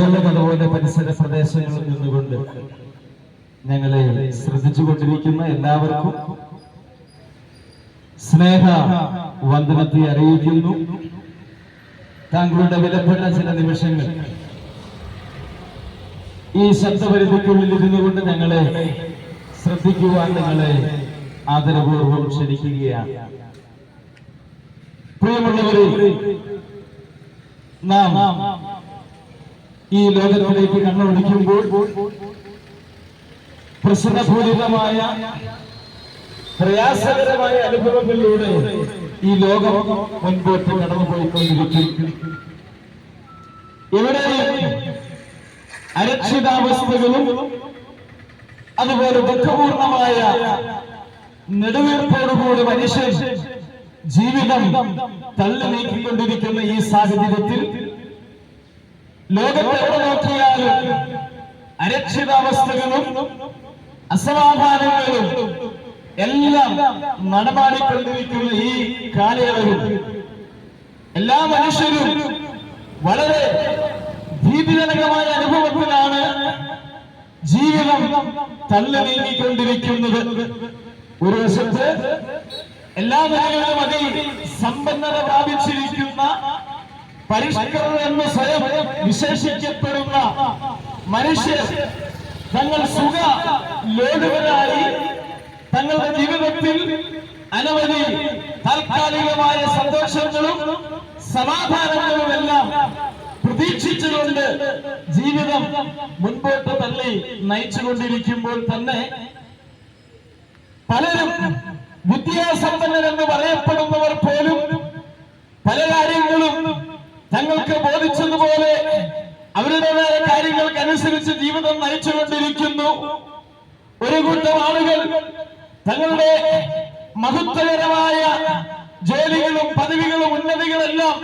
അതുപോലെ പരിസര പ്രദേശങ്ങളിൽ നിന്നുകൊണ്ട് ഞങ്ങളെ ശ്രദ്ധിച്ചുകൊണ്ടിരിക്കുന്ന എല്ലാവർക്കും സ്നേഹ വന്ദനത്തെ അറിയിക്കുന്നു. താങ്കളുടെ വിലപ്പെട്ട ചില നിമിഷങ്ങൾ ഈ ശബ്ദപരിധിക്കുള്ളിൽ ഇരുന്നു കൊണ്ട് ഞങ്ങളെ ശ്രദ്ധിക്കുവാൻ നിങ്ങളെ ആദരപൂർവ്വം ക്ഷണിക്കുകയാണ്. പ്രിയമുള്ളവരെ, നാം ഈ ലോകത്തിലേക്ക് കണ്ണോടിക്കുമ്പോൾ പ്രശ്നപൂരിതമായ പ്രയാസകരമായ അനുഭവങ്ങളിലൂടെ ഈ ലോകം മുൻപോട്ട് കടന്നുപോയിക്കൊണ്ടിരിക്കും. ഇവിടെ അരക്ഷിതാവസ്ഥകളും അതുപോലെ ദുഃഖപൂർണമായ നെടുവീർപ്പോടുകൂടി മനുഷ്യൻ ജീവിതം തള്ളി നീക്കിക്കൊണ്ടിരിക്കുന്ന ഈ സാഹചര്യത്തിൽ ലോകത്തെ എവിടെ നോക്കിയാലും അരക്ഷിതാവസ്ഥകളും അസമാധാനങ്ങളും എല്ലാം നടമാടിക്കൊണ്ടിരിക്കുന്ന ഈ കാലയളവിൽ എല്ലാ മനുഷ്യരും വളരെ ഭീതിജനകമായ അനുഭവത്തിലാണ് ജീവിതം തള്ളി നീങ്ങിക്കൊണ്ടിരിക്കുന്നത്. ഒരു വശത്ത് എല്ലാ നിലകളിലും അതിൽ സമ്പന്നത പ്രാപിച്ചിരിക്കുന്ന പരിഷ്കൃതർ എന്ന് സ്വയം വിശേഷിക്കപ്പെടുന്ന മനുഷ്യർ തങ്ങൾ സുഖ ലോലുകളായി തങ്ങളുടെ ജീവിതത്തിൽ അനവധി താൽക്കാലികമായ സന്തോഷങ്ങളും സമാധാനങ്ങളും എല്ലാം പ്രതീക്ഷിച്ചുകൊണ്ട് ജീവിതം മുൻപോട്ട് തള്ളി നയിച്ചുകൊണ്ടിരിക്കുമ്പോൾ തന്നെ പലരും വിദ്യാസമ്പന്നരെന്ന് പറയപ്പെടുന്നവർ പോലും പല കാര്യങ്ങളും തങ്ങൾക്ക് ബോധിച്ചതുപോലെ അവരുടേതായ കാര്യങ്ങൾക്കനുസരിച്ച് ജീവിതം നയിച്ചുകൊണ്ടിരിക്കുന്നു. ഒരു കൂട്ടം ആളുകൾ തങ്ങളുടെ മഹത്വകരമായ ജോലികളും പദവികളും ഉന്നതികളെല്ലാം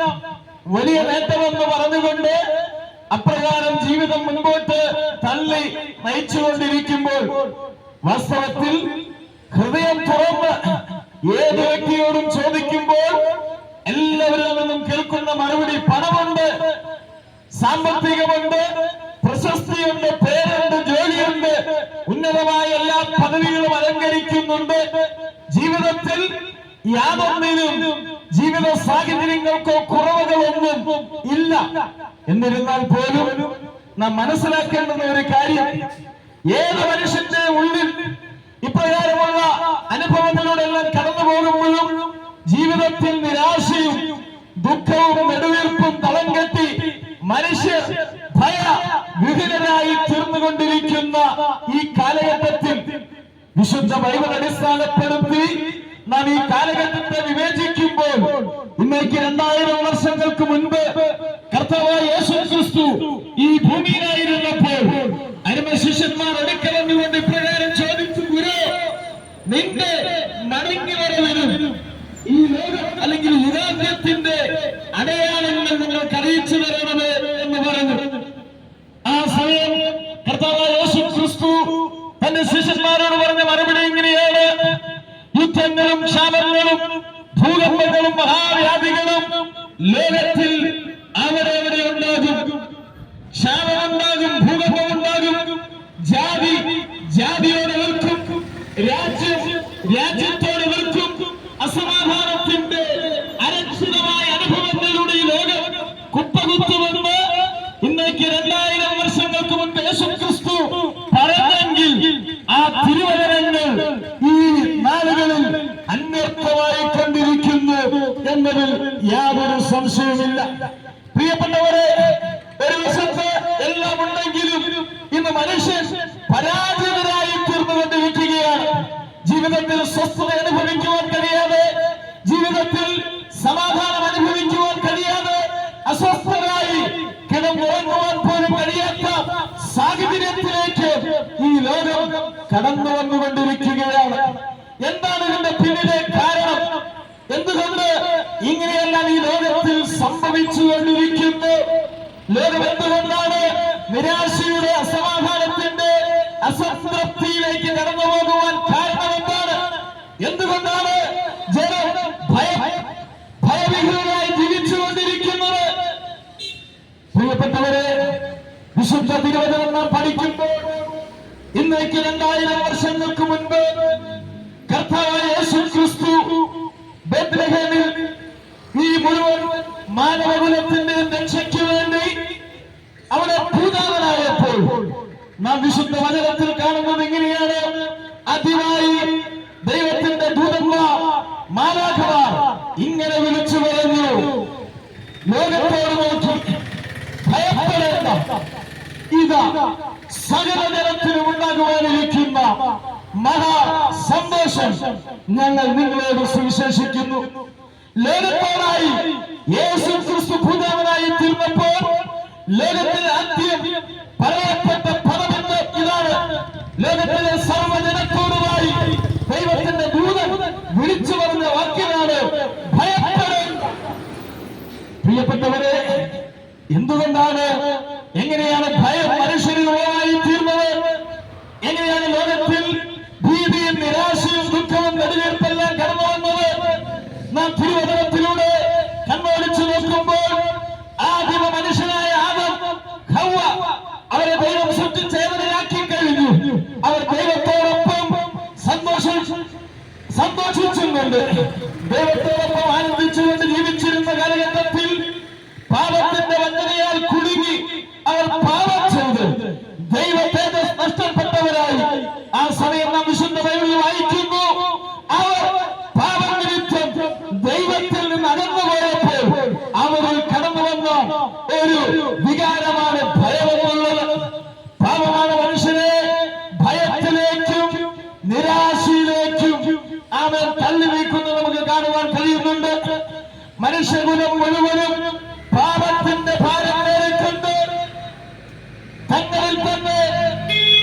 വലിയ നേട്ടമെന്ന് പറഞ്ഞുകൊണ്ട് അപ്രകാരം ജീവിതം മുൻപോട്ട് തള്ളി നയിച്ചുകൊണ്ടിരിക്കുമ്പോൾ വാസ്തവത്തിൽ ഹൃദയം തുറന്ന് ഏത് വ്യക്തിയോടും ചോദിക്കുമ്പോൾ എല്ലാവരിൽ നിന്നും കേൾക്കുന്ന മറുപടി പണമുണ്ട്, സാമ്പത്തികമുണ്ട്, പ്രശസ്തിയുണ്ട്, പേരുണ്ട്, ജോലിയുണ്ട്, ഉന്നതമായ എല്ലാ പദവികളും അലങ്കരിക്കുന്നുണ്ട്. ജീവിതത്തിൽ യാതൊന്നിനും ജീവിത സാഹചര്യങ്ങൾക്കോ കുറവുകളൊന്നും ഇല്ല. എന്നിരുന്നാൽ പോലും നാം മനസ്സിലാക്കേണ്ടുന്ന ഒരു കാര്യം, ഏത് മനുഷ്യന്റെ ഉള്ളിൽ ഇപ്രകാരമുള്ള അനുഭവങ്ങളിലൂടെ എല്ലാം കടന്നു പോകുമ്പോഴും ജീവിതത്തിൽ നിരാശയും ദുഃഖവും നെടുവീർപ്പും തളം കെട്ടി മനുഷ്യർ ഭയവിഹീനരായി തീർന്നുകൊണ്ടിരിക്കുന്ന ഈ കാലഘട്ടത്തിൽ വിശുദ്ധ ബൈബിൾ അടിസ്ഥാനപ്പെടുത്തി നാം ഈ കാലഘട്ടത്തെ വിവേചിക്കുമ്പോൾ ഇന്നേക്ക് 2000 വർഷങ്ങൾക്ക് മുൻപ് കർത്താവായ യേശുക്രിസ്തു ഈ ഭൂമിയിലായിരുന്നപ്പോൾ അരുമ ശിഷ്യന്മാർ അടുക്കലെന്നുകൊണ്ട് ഇപ്രകാരം ചോദിച്ചു, ഗുരു, നിന്റെ മടങ്ങി വരവിനും ഈ ലോകം അല്ലെങ്കിൽ യുഗാന്ത്യത്തിന്റെ അടയാളങ്ങൾ നിങ്ങൾക്ക് അറിയിച്ചു തരണമേ എന്ന് പറഞ്ഞു. ആ സമയം കർത്താവായ യേശുക്രിസ്തു തന്റെ ശിഷ്യന്മാരോട് പറഞ്ഞ മറുപടി ഇങ്ങനെയാണ്: യുദ്ധങ്ങളും ക്ഷാമങ്ങളും ഭൂകമ്പങ്ങളും മഹാവ്യാധികളും ലോകത്തിൽ അവിടെ ഉണ്ടാകും. ക്ഷാമമുണ്ടാകും, ഭൂകമ്പമുണ്ടാകും, ജാതി ജാതിയോട് വെറുക്കും, രാജ്യം രാജ്യത്തോട് വെറുക്കും. അസമാധാനത്തിന്റെ അരക്ഷിതമായ അനുഭവങ്ങളിലൂടെ ഈ ലോകം കുപ്പകുത്തുമെന്ന് ഇന്നേക്ക് 2000 വർഷങ്ങൾക്ക് മുൻപ് യേശുക്രിസ്തു പറഞ്ഞെങ്കിൽ ആ തിരുവചനങ്ങൾ ഈ നാളുകളിൽ അന്വർത്ഥമായി കൊണ്ടിരിക്കുന്നു എന്നതിൽ യാതൊരു സംശയവുമില്ല. പ്രിയപ്പെട്ടവരെ, ഒരു വശത്ത് എല്ലാം ഉണ്ടെങ്കിലും ഇന്ന് മനുഷ്യൻ പരാജിതരായി തീർന്നുകൊണ്ടിരിക്കുകയാണ്. ജീവിതത്തിൽ സ്വസ്ഥത അനുഭവിക്കുവാൻ കഴിയാതെ, ജീവിതത്തിൽ സമാധാനം അനുഭവിക്കുവാൻ കഴിയാതെ, അസ്വസ്ഥരായി കിടന്നുറങ്ങുവാൻ പോലും കഴിയാത്ത സാഹചര്യത്തിലേക്ക് ഈ ലോകം കടന്നു വന്നുകൊണ്ടിരിക്കുകയാണ്. എന്താണ് ഇതിന്റെ പിന്നിലെ കാരണം? എന്തുകൊണ്ട് ഇങ്ങനെയെല്ലാം ഈ ലോകത്തിൽ സംഭവിച്ചുകൊണ്ടിരിക്കുന്നു? ലോകം എന്തുകൊണ്ടാണ് നിരാശയുടെ, അസമാധാനത്തിന്റെ, അസംതൃപ്തിയിലേക്ക് കടന്നു പോകുവാൻ കാരണം എന്താണ്? എന്തുകൊണ്ടാണ് ജനം ഭയവിഹീനരായി ജീവിച്ചുകൊണ്ടിരിക്കുന്നത്? പ്രിയപ്പെട്ടവരെ, വിശുദ്ധ തിരുവചനം നാം പഠിക്കുമ്പോൾ ഇന്നേക്ക് 2000 വർഷങ്ങൾക്ക് മുൻപ് കർത്താവായ യേശു ക്രിസ്തു ബേത്ലഹേമിൽ ഈ മുഴുവൻ മാനവകുലത്തിന്റെ രക്ഷയ്ക്ക് വേണ്ടി അവിടെ പൂജാതനായപ്പോൾ നാം വിശുദ്ധ വചനത്തിൽ കാണുന്നത് എങ്ങനെയാണ്? ആദ്യമായി ദൈവത്തിന്റെ ദൂതന്മാർ മാലാഖമാർ ഇങ്ങനെ വിളിച്ചു പറഞ്ഞു, ലോകത്തോട് നോക്കി ഭയപ്പെടേണ്ട, ഇതാ സകല ജനത്തിനും ഉണ്ടാകുവാനിരിക്കുന്ന മഹാ സന്തോഷം ഞങ്ങൾ നിങ്ങളോട് സുവിശേഷിക്കുന്നു. ലോകത്തോടായി യേശു ക്രിസ്തു ഭൂതാവനായി തീർന്നപ്പോൾ ലോകത്തിലെ ആദ്യം പറയപ്പെട്ട പദമെന്ന് ഇതാണ്. ലോകത്തിലെ സർവ്വജനത്തോടുമായി ദൈവത്തിന്റെ ദൂതൻ വിളിച്ചു പറഞ്ഞ വാക്യമാണ് ഭയപ്പെടേണ്ട. പ്രിയപ്പെട്ടവരെ, എന്തുകൊണ്ടാണ്, എങ്ങനെയാണ് ഭയം മനുഷ്യരുമായി തീർന്നത്? എങ്ങനെയാണ് ലോകത്തിൽ ഭീതിയും നിരാശയും ദുഃഖവും നെടുവീർപ്പെല്ലാം കടന്നു വന്നത്? നാം തിരുവചനത്തിലൂടെ കണ്ണോടിച്ചു നോക്കുമ്പോൾ ആദിമ മനുഷ്യനായ ആദം ഹവ്വ അവരെ ദൈവം സൃഷ്ടിച്ചേവനാക്കി കഴിഞ്ഞു. അവർ ദൈവത്തോടൊപ്പം സന്തോഷിച്ചുകൊണ്ട് ദൈവത്തോടൊപ്പം ആനന്ദിച്ചുകൊണ്ട് ജീവിച്ചിരുന്ന കാലഘട്ടത്തിൽ പാപത്തിന്റെ വഞ്ചനയാൽ കുടുങ്ങി അവർ പാപം ചെയ്ത് ദൈവത്തെ നഷ്ടപ്പെട്ടവരായി ആ സമയം നാം വിശുദ്ധ ബൈബിളിൽ വായിക്കുന്നു. അവർ പാപം നിമിത്തം ദൈവത്തിൽ നിന്ന് അകന്നുപോയപ്പോൾ അവരിൽ കടന്നു വന്ന ഒരു വികാരമാണ് ഭയമെന്നുള്ളത്. പാപമാണ് മനുഷ്യനെ ഭയത്തിലേക്കും നിരാശയിലേക്കും അവൻ തള്ളി നീക്കുന്നത് നമുക്ക് കാണുവാൻ കഴിയുന്നുണ്ട്. മനുഷ്യകുലം മുഴുവനും പാപത്തിന്റെ ഭാരം നേരിട്ടുണ്ട്. തങ്ങളിൽ തന്നെ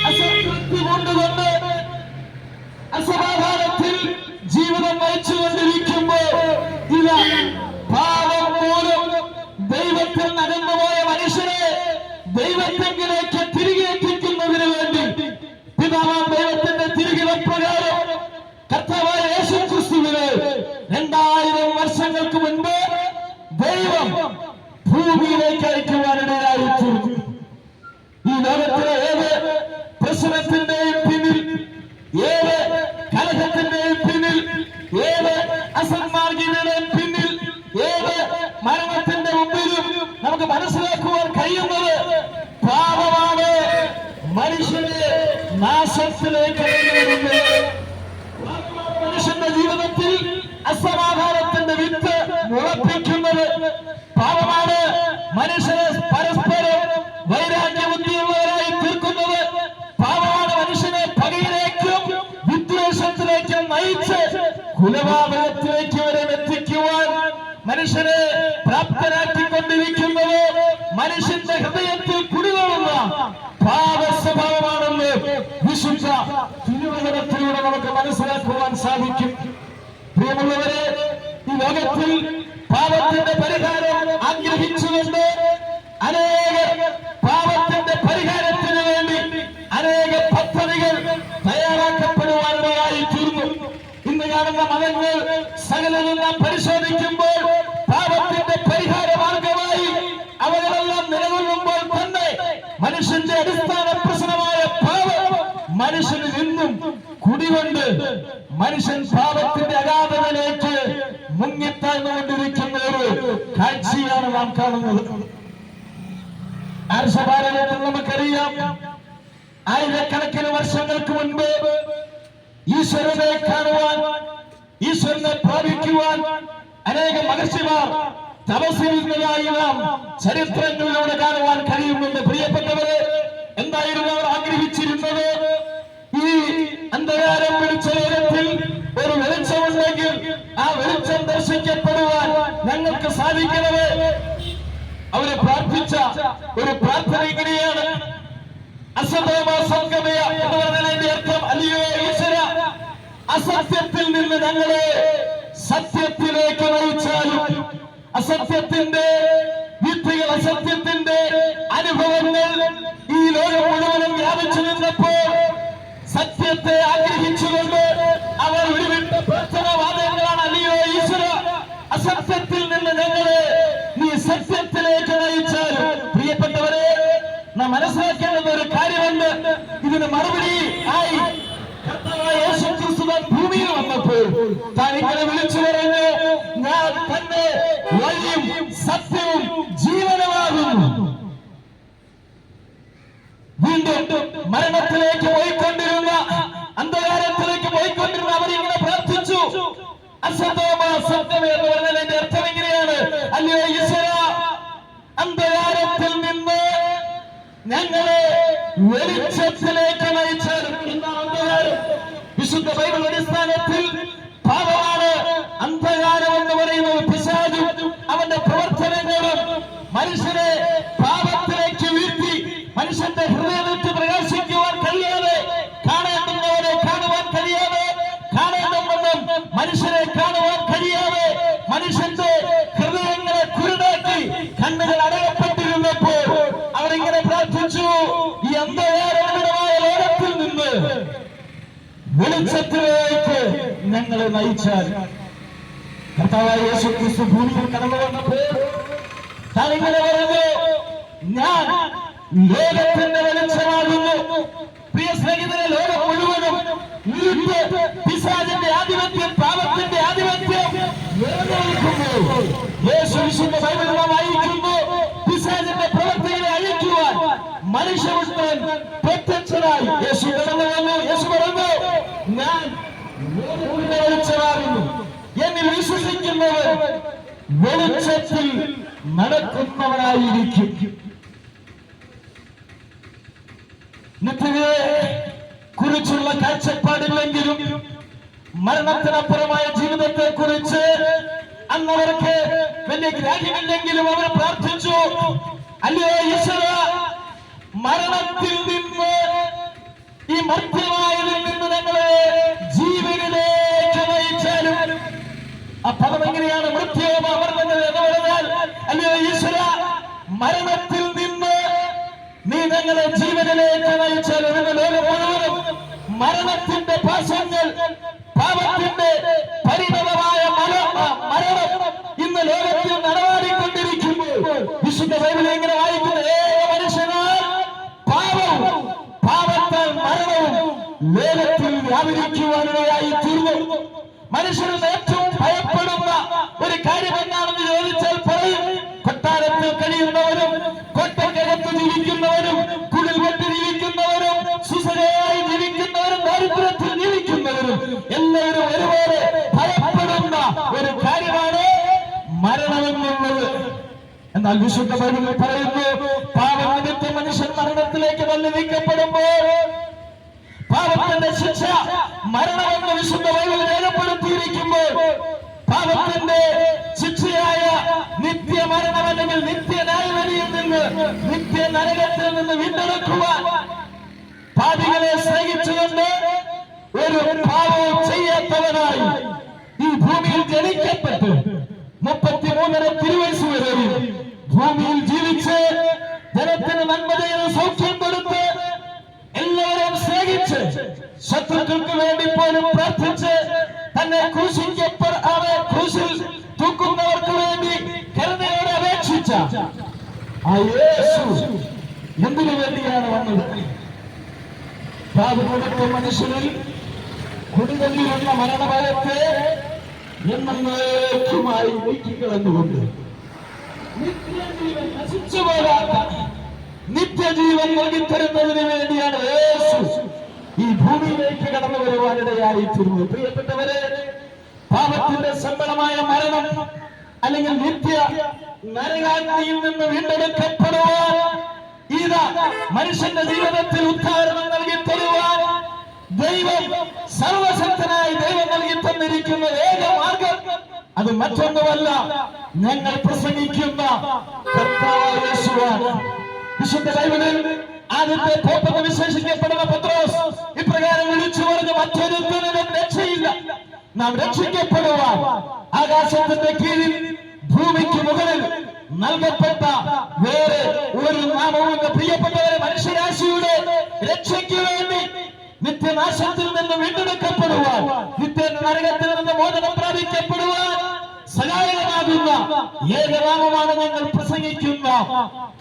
അസംതൃപ്തി കൊണ്ടുകൊണ്ട് അസമാധാനത്തിൽ ജീവിതം നയിച്ചുകൊണ്ടിരിക്കുമ്പോൾ ഇതാ പാപം മൂലം ദൈവത്തിൽ നടന്നുപോയ മനുഷ്യനെ ദൈവത്തെങ്കിലേക്ക് തിരികെ എത്തിക്കുന്നതിന് വേണ്ടി പിതാവാം ദൈവത്തിന്റെ തിരികെ പ്രകാരം കർത്താവായ യേശു ക്രിസ്തുവിനെ 2000 വർഷങ്ങൾക്ക് മുൻപ് ദൈവം ഭൂമിയിലേക്ക് അയക്കുവാനിടയായിത്തീർന്നു. ഈ ലോകത്തിലെ ഏത് പ്രശ്നത്തിന്റെയും പിന്നിൽ, ഏത് കലഹത്തിന്റെയും പിന്നിൽ, ഏത് അസന്മാർഗിയുടെയും പിന്നിൽ, ഏത് മരണത്തിന്റെ മുമ്പിലും നമുക്ക് മനസ്സിലാക്കുവാൻ കഴിയുന്നത് പാപമാണ് മനുഷ്യനെ നാശത്തിലേക്ക് മനുഷ്യന്റെ ജീവിതത്തിൽ അസമാധാനത്തിന്റെ വിത്ത് മുളപ്പിക്കുന്നത്. പാപമാണ് മനുഷ്യനെ പരസ്പരം വൈരാഗ്യബുദ്ധിയുള്ളവരായി തീർക്കുന്നത്. പാപമാണ് മനുഷ്യനെ പകയിലേക്കും വിദ്വേഷത്തിലേക്കും നയിച്ച് കുലപാതകത്തിലേക്ക് വരെ എത്തിക്കുവാൻ മനുഷ്യനെ പ്രാപ്തരാക്കിക്കൊണ്ടിരിക്കുന്നത്. മനുഷ്യന്റെ ഹൃദയത്തിൽ കുടികൊള്ളുന്ന പാപ സ്വഭാവമാണെന്ന് വിശുദ്ധ തിരുവചനത്തിലൂടെ നമുക്ക് മനസ്സിലാക്കുവാൻ സാധിക്കും. പ്രിയമുള്ളവരെ, ഈ ലോകത്തിൽ പാപത്തിന്റെ പരിഹാരം ആഗ്രഹിച്ചുകൊണ്ട് അനേക പാപത്തിന്റെ പരിഹാരത്തിന് വേണ്ടി അനേക പദ്ധതികൾ തയ്യാറാക്കപ്പെടുവാനായി തീർന്നു. ഇന്ന് കാണുന്ന മതങ്ങൾ സകലവും നാം പരിശോധിക്കുമ്പോൾ പാപത്തിന്റെ പരിഹാര മാർഗമായി അവരെല്ലാം നിലകൊള്ളുമ്പോൾ തന്നെ മനുഷ്യന്റെ അടിസ്ഥാന പ്രശ്നമായ പാപം മനുഷ്യനിൽ നിന്നും കുടികൊണ്ട് മനുഷ്യൻ പാപത്തിന്റെ അഗാധതയിലേക്ക് മുങ്ങിത്താഴ്ന്നുകൊണ്ടിരിക്കുന്ന ഒരു കാഴ്ചയാണ് നാം കാണുന്നത്. ആർഷഭാരതത്തിൽ നമുക്കറിയാം, ആയിരക്കണക്കിന് വർഷങ്ങൾക്ക് മുൻപ് ഈശ്വരനെ കാണുവാൻ, ഈശ്വരനെ പ്രാപിക്കുവാൻ അനേക മഹർഷിമാർ തപസ്സിരുന്നതായി നാം ചരിത്രങ്ങളിലൂടെ കാണുവാൻ കഴിയുന്നുണ്ട്. പ്രിയപ്പെട്ടവരെ, എന്തായിരുന്നു അവർ ആഗ്രഹിച്ചിരുന്നത്? ഈ അന്ധകാരം പിടിച്ച നേരത്തിൽ ഒരു വെളിച്ചമുണ്ടെങ്കിൽ ആ വെളിച്ചം ദർശിക്കപ്പെടുവാൻ ഞങ്ങൾക്ക് സാധിക്കണമേ. അവരെ പ്രാർത്ഥിച്ച ഒരു പ്രാർത്ഥന ഇങ്ങനെയാണ്: അസതോമ സംഗമയ എന്ന് പറഞ്ഞതിന്റെ അർത്ഥം, അല്ലയോ ഈശ്വര, അസത്യത്തിൽ നിന്ന് ഞങ്ങളെ സത്യത്തിലേക്ക് നയിച്ചാലും, അസത്യത്തിന്റെ വിത്തുകൾ, അസത്യത്തിന്റെ അനുഭവങ്ങൾ ഈ ലോകം മുഴുവനും വ്യാപിച്ചു നിന്നപ്പോൾ സത്യത്തെ ആഗ്രഹിച്ചുകൊണ്ട് അവർ ഉരുവിട്ട പ്രാർത്ഥനാവാദങ്ങളാണ്: അല്ലയോ ഈശ്വര, അസത്യത്തിൽ നിന്ന് ഞങ്ങളെ നീ സത്യത്തിലേക്ക് നയിച്ചാലും. പ്രിയപ്പെട്ടവരെ, നാം മനസ്സിലാക്കേണ്ടുന്ന ഒരു കാര്യമുണ്ട്. ഇതിന് മറുപടി ആയി കർത്താവായ യേശുക്രിസ്തു ഭൂമിയിൽ വന്നപ്പോൾ താൻ ഇങ്ങനെ വിളിച്ചു പറഞ്ഞു, ഞാൻ തന്നെ വഴിയും സത്യവും ജീവനുമാകുന്നു. വീണ്ടും മരണത്തിലേക്ക് പോയിക്കൊണ്ടിരുന്ന, അന്ധകാരത്തിലേക്ക് പോയിക്കൊണ്ടിരുന്ന അവർ ഇങ്ങനെ പ്രാർത്ഥിച്ചു. അസതോമ സത്യമേ എന്ന് പറഞ്ഞാൽ എന്റെ അർത്ഥം എങ്ങനെയാണ്? അല്ലയോ ഈശ്വര, അന്ധകാരത്തിൽ നിന്ന് ഞങ്ങളെ വെളിച്ചത്തിലേക്ക് നയിച്ചാലും. അന്ധകാരം വിശുദ്ധ ബൈബിൾ അടിസ്ഥാനത്തിൽ പാപമാണ്. അന്ധകാരം എന്ന് പറയുന്നത് പിശാചും അവന്റെ പ്രവർത്തനങ്ങളും മനുഷ്യനെ പാപത്തിലേക്ക് വീഴ്ത്തി മനുഷ്യന്റെ ഹൃദയത്തിൽ പ്രകാശിക്കുവാൻ കഴിയാതെ, കാണേണ്ടുന്നവരെ കാണുവാൻ കഴിയാതെ, കാണേണ്ടുവണ്ണം മനുഷ്യരെ കാണുവാൻ കഴിയാതെ മനുഷ്യന്റെ ഹൃദയങ്ങളെ കുരുടാക്കി കണ്ണുകൾ അടയപ്പെട്ടിരുന്നപ്പോൾ അവരിങ്ങനെ പ്രാർത്ഥിച്ചു, ഈ അന്ധകാരമായ ലോകത്തിൽ നിന്ന് വെളിച്ചത്തിലേക്ക് ഞങ്ങളെ നയിച്ചാൽ. കർത്താവായ യേശുക്രിസ്തു ഭൂമിയിൽ കടന്നു വന്നപ്പോൾ താൻ ഇങ്ങനെ പറഞ്ഞു, ഞാൻ ലോകത്തിന്റെ വെളിച്ചമാകുന്നു. പ്രിയ സ്നേഹിതരെ, ലോകം മുഴുവനും പിശാചിന്റെ ആധിപത്യം, പാപത്തിന്റെ ആധിപത്യം നിലനിൽക്കുന്നു. യേശു വിശുദ്ധ ബൈബിളിൽ വായിക്കുന്നു, പിശാചിന്റെ പ്രവർത്തികളെ അഴിക്കുവാൻ മനുഷ്യപുത്രൻ പ്രത്യക്ഷനായി യേശു കടന്നു വന്നു. യേശു പറഞ്ഞു, ഞാൻ ലോകത്തിന്റെ വെളിച്ചമാകുന്നു. എന്നിൽ വിശ്വസിക്കുന്നവർ വെളിച്ചത്തിൽ നടക്കുന്നവരായിരിക്കും. നിത്യതയെ കുറിച്ചുള്ള കാഴ്ചപ്പാടില്ലെങ്കിലും മരണത്തിനപ്പുറമായ ജീവിതത്തെ കുറിച്ച് അന്നവർക്ക് വലിയ ഗ്രാഹ്യമില്ലെങ്കിലും അവർ പ്രാർത്ഥിച്ചു, അല്ലയോ ഈശ്വര, മരണത്തിൽ നിന്ന്, ഈ മർത്യമായതിൽ നിന്ന് ഞങ്ങളെ ജീവനിലേക്ക് നയിച്ചാലും. ആ പദം എങ്ങനെയാണ്? മൃത്യോമ അമർന്നത് എന്ന് പറഞ്ഞാൽ, അല്ലയോ ഈശ്വര, മരണത്തിൽ നിന്ന് നീ ഞങ്ങളെ ജീവനിലേക്ക് നയിച്ചാലും. ലോകം മുഴുവനും മരണത്തിന്റെ പാശങ്ങൾ, പാപത്തിന്റെ പരിണതമായ മരണം ഇന്ന് ലോകത്തിൽ നടമാടിക്കൊണ്ടിരിക്കുമ്പോൾ വിശുദ്ധ ബൈബിളിൽ ഇങ്ങനെ വായിക്കുന്ന ഏക മനുഷ്യനാൽ പാപവും പാപത്താൽ മരണവും ലോകത്തിൽ വ്യാപരിക്കുവാനിടയായി തീർന്നു. മനുഷ്യന് ഏറ്റവും ഭയപ്പെടുന്ന ഒരു കാര്യം എന്താണെന്ന് ചോദിച്ചാൽ പറയും, കൊട്ടാരത്തിൽ കഴിയുന്നവരും കൊട്ടക്കകത്ത് ജീവിക്കുന്നവരും കുടിൽ വെട്ടി ജീവിക്കുന്നവരും സുസരയായി ജീവിക്കുന്നവരും ദാരിദ്ര്യത്തിൽ ജീവിക്കുന്നവരും എല്ലാവരും ഒരുപോലെ ഭയപ്പെടുന്ന ഒരു കാര്യമാണ് മരണമെന്നുള്ളത്. എന്നാൽ വിശുദ്ധ ബൈബിളിൽ പറയുന്നു, പാപനിമിത്തം മനുഷ്യൻ മരണത്തിലേക്ക് തള്ളി നീക്കപ്പെടുമ്പോൾ പാപത്തിന്റെ ശിക്ഷ മരണമെന്ന് വിശുദ്ധ ബൈബിൾ രേഖപ്പെടുത്തിയിരിക്കുമ്പോൾ പാപത്തിന്റെ ശിക്ഷയായ നിത്യമരണം അല്ലെങ്കിൽ നിത്യന്യായവിധിയിൽ നിന്ന്, നിത്യനരകത്തിൽ നിന്ന് വീണ്ടെടുക്കുവാൻ പാപികളെ സ്നേഹിച്ചുകൊണ്ട് ഒരു പാപവും ചെയ്യാത്തവനായി ഈ ഭൂമിയിൽ ജനിക്കപ്പെട്ട് 33 തിരുവയസ്സ് വരെയും ഭൂമിയിൽ ജീവിച്ച് ജനത്തിന് നന്മ ചെയ്ത് സൗഖ്യം കൊടുത്ത് എല്ലാവരും സ്നേഹിച്ച് ശത്രുക്കൾക്ക് വേണ്ടി പോലും പ്രാർത്ഥിച്ച് തന്നെ ക്രൂശിൽ തൂക്കുന്നവർക്ക് വേണ്ടി കരുണയോടെ അപേക്ഷിച്ച ആ യേശു എന്തിനു വേണ്ടിയാണ് വന്നത്? പാപമൊടുത്ത മനുഷ്യനിൽ കുടികൊള്ളിലുള്ള മരണഭയത്തെ എന്നേക്കുമായി നീക്കിക്കളഞ്ഞുകൊണ്ട് നിത്യജീവൻ നശിച്ചു പോകാത്ത നിത്യജീവൻ നൽകിത്തരുന്നതിന് വേണ്ടിയാണ് യേശു ഈ ഭൂമിയിലേക്ക് കടന്നു വരുവാനിടയായി തീർന്നു. പ്രിയപ്പെട്ടവരെ, പാപത്തിന്റെ ശമ്പളമായ മരണം അല്ലെങ്കിൽ നിത്യ നരകാഗ്നിയിൽ നിന്ന് വീണ്ടെടുക്കപ്പെടുവാൻ, ഇതാ മനുഷ്യന്റെ ജീവിതത്തിൽ ഉദ്ധാരണം നൽകി തരുവാൻ ദൈവം, സർവശക്തനായി ദൈവം നൽകി തന്നിരിക്കുന്ന ഏക മാർഗം അത് മറ്റൊന്നുമല്ല, ഞങ്ങൾ പ്രസംഗിക്കുന്ന കർത്താവായ യേശുവാണ്. വിശുദ്ധ ബൈബിളിൽ ആദ്യത്തെ പോപ്പെന്ന് വിശേഷിക്കപ്പെടുന്ന പത്രോസ് ഇപ്രകാരം വിളിച്ചു പറഞ്ഞ്, മറ്റൊരുത്തനും രക്ഷയില്ല, നാം രക്ഷിക്കപ്പെടുവാൻ ആകാശത്തിന്റെ കീഴിൽ ഭൂമിക്ക് മുകളിൽ നൽകപ്പെട്ട വേറെ ഒരു നാമവും. പ്രിയപ്പെട്ടവരെ, മനുഷ്യരാശിയുടെ രക്ഷയ്ക്ക് വേണ്ടി നിത്യനാശത്തിൽ നിന്ന് വീണ്ടെടുക്കപ്പെടുവാൻ, നിത്യ നരകത്തിൽ നിന്ന് മോചനം പ്രാപിക്കപ്പെടുവാൻ സഹായകമാകുന്ന ഏകനാമമാണ് ഞങ്ങൾ പ്രസംഗിക്കുന്ന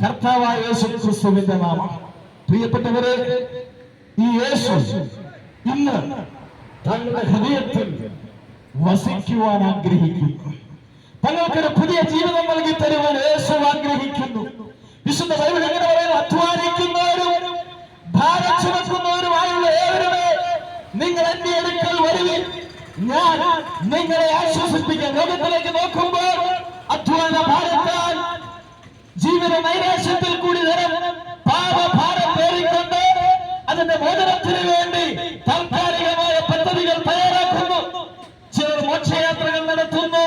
കർത്താവായ യേശു ക്രിസ്തുവിന്റെ നാമം. പ്രിയപ്പെട്ടവരെ, ഈ യേശു ഇന്ന് തങ്ങളുടെ ഹൃദയത്തിൽ വസിക്കുവാൻ ആഗ്രഹിക്കുന്നു. തങ്ങൾക്കൊരു പുതിയ ജീവിതം നൽകി തരുവാൻ യേശു ആഗ്രഹിക്കുന്നു. വിശുദ്ധ ബൈബിൾ എങ്ങനെ പറയുന്നു? അധ്വാനിക്കുന്നവരും ഭാരം ചുമക്കുന്നവരുമായുള്ള ഏവരുമേ നിങ്ങൾ എന്റെ അടുക്കൽ വരുവിൻ, ഞാൻ നിങ്ങളെ ആശ്വസിപ്പിക്കാം. ലോകത്തിലേക്ക് നോക്കുമ്പോൾ അധ്വാന ഭാരത്താൽ ജീവിത നൈരാശ്യത്തിൽ കൂടി പാപഭാരം പേറിക്കൊണ്ട് അതിന്റെ മോചനത്തിന് വേണ്ടി താൽക്കാലികമായ പദ്ധതികൾ തയ്യാറാക്കുന്നു. ചിലർ മോക്ഷയാത്രകൾ നടത്തുന്നു,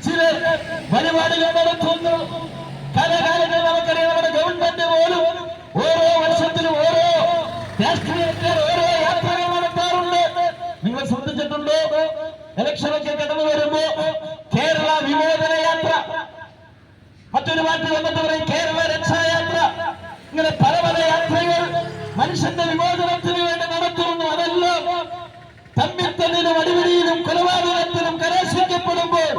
ചിലർ പരിപാടികൾ നടത്തുന്നു. കാലകാലങ്ങൾ നമുക്കറിയാം, നമ്മുടെ ഗവൺമെന്റ് പോലും ഓരോ വർഷത്തിലും ഓരോ രാഷ്ട്രീയക്കാർ ഓരോ യാത്രകൾ നടത്താറുണ്ട്. നിങ്ങൾ ശ്രദ്ധിച്ചിട്ടുണ്ടോ? ഇലക്ഷനൊക്കെ കടന്നു വരുമ്പോ കേരള വിമോചന യാത്ര, മറ്റൊരു പാർട്ടി വന്നിട്ട് പറയും കേരള രക്ഷായാത്ര. ഇങ്ങനെ പല പല യാത്രകൾ മനുഷ്യന്റെ വിമോചനത്തിന് വേണ്ടി നടത്തുന്നു. അതെല്ലാം തമ്മിത്തല്ലിലും അടിപിടിയിലും കൊലപാതകത്തിലും കലാശിക്കപ്പെടുമ്പോൾ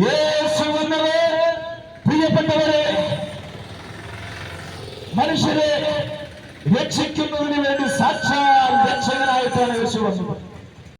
യേശു വന്നത്, പ്രിയപ്പെട്ടവരെ, മനുഷ്യരെ രക്ഷിക്കുന്നതിന് വേണ്ടി സാക്ഷാൽ രക്ഷകനായിട്ടാണ് യേശു വന്നത്.